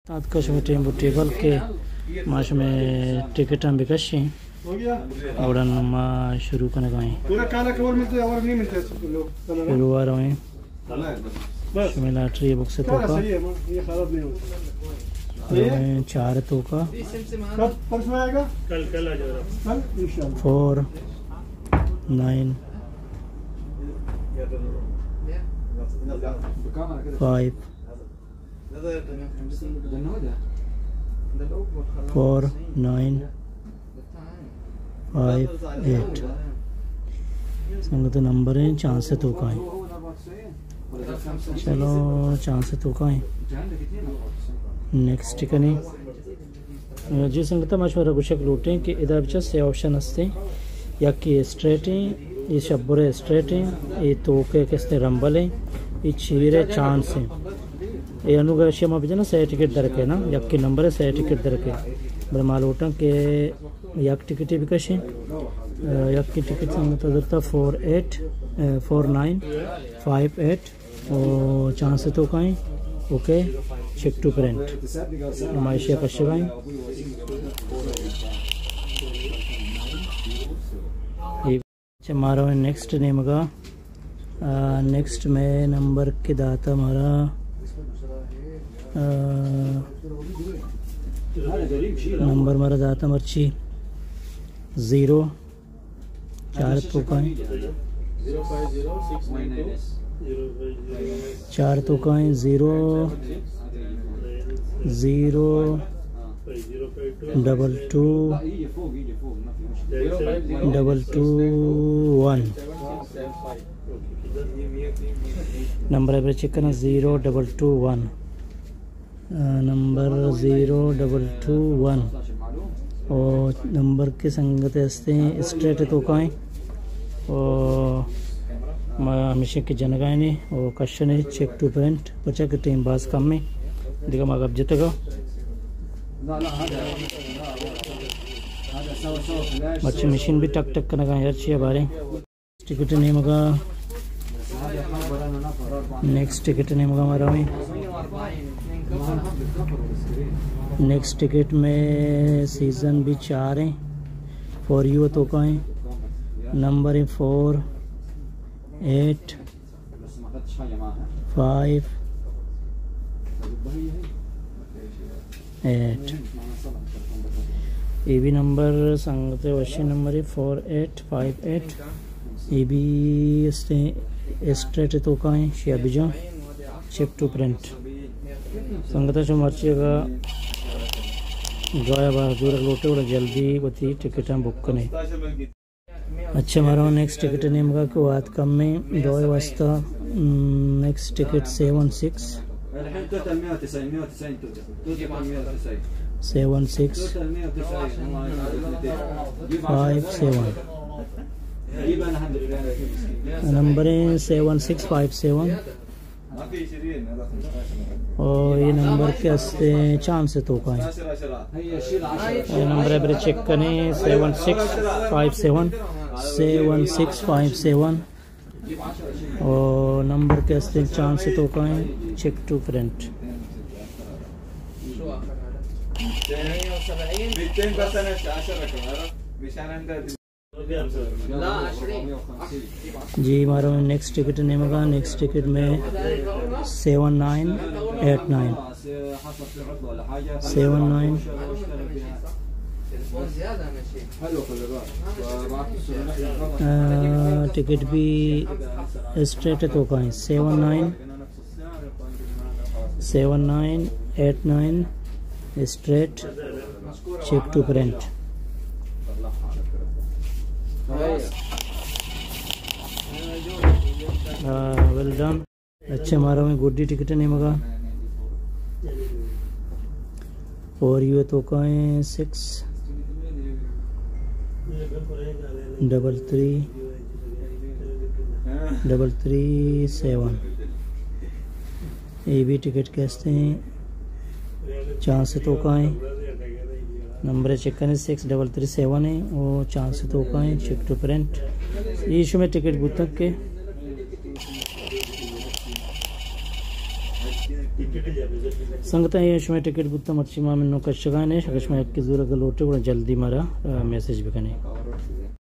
तात्काश में टेबल के माश में टिकट हम बिकशी और नमा शुरू करने का है पूरा काला कवर मिलता है और नहीं मिलता है सब लोग शुरू आ रहे हैं मिला ट्री बुक से तो का सही है ये खराब नहीं होता 4 तो का कब परसों आएगा कल आ जाएगा कल इंशाल्लाह 4 9 5 4 9 5 8 संगत नंबर है चांस से तो का है चलो चांस से तो का है नेक्स्ट टिकनी जी संगत मशवरा गुशक लूटे कि इधर बच्चा से ऑप्शन हस्ते या कि स्ट्रेट है ये शब्बरे स्ट्रेट है ये तो के किसते रंबल है ये चीरे चांस है ये अनुगश्य में बिजना से टिकट दर के ना या कि नंबर है से टिकट दर के ब्रह्मालोटा के याक टिकट भी कशे याक की टिकट संगत दरता 4958 और चांस से तो काई ओके चेक टू प्रिंट हमारे कशवाई हमारा नेक्स्ट नेम का नेक्स्ट में नंबर के दाता हमारा नंबर हमारा दाता मर्ची 0 4 तो का 4 तो का 0 0 2 2 1 नंबर है चेक करना 0 2 2 1 नंबर 0 2 2 1 और नंबर के संगत हस्ते स्ट्रेट तो का और हमेशा की जनगाए ने और क्वेश्चन है चेक टू प्रिंट बच्चा के टीम बास कम में देखा माँ अब जितेगा बच्चे मशीन भी टक टक करने का यार चाहिए बारे टिकट नहीं मगा नेक्स्ट टिकट नहीं मगा हमारा में नेक्स्ट टिकट में सीज़न भी 4 हैं फॉर यू तो का है नंबर है 4 8 5 8 ये भी नंबर संगते वशी नंबर है 4858 ये भी स्ट्रेट तो का है शियाबिजा चेक टू प्रिंट संगत जो मर्ची का जोया बहादुर लोटे वाला जल्दी होती टिकट हम बुक करने अच्छा हमारा नेक्स्ट टिकट नेम का को बात कम में दो वास्ता नेक्स्ट टिकट 76 5657 नंबर है 7657 और ये नंबर के हस्ते चांस से तो का है ये नंबर है चेक करें 7657 और नंबर के हस्ते चांस से तो का है चेक टू प्रिंट जी हमारा नेक्स्ट टिकट नेम का नेक्स्ट टिकट में 7989 टिकट भी स्ट्रेट तो का है 7989 straight check to print well done अच्छा हमारा में गुड्डी टिकट नहीं मगा और ये तो का है 6 3 3 7 ये भी टिकट कहते हैं चांस से तो का है नंबर चेक करें 6337 है और चांस तो का है चेक टू प्रिंट इशू में टिकट बुक तक के संगता ये शमे टिकट बुत्ता मर्ची मा में नो कशगाने शकश में एक की जरूरत लोटे को जल्दी मारा मैसेज भी कने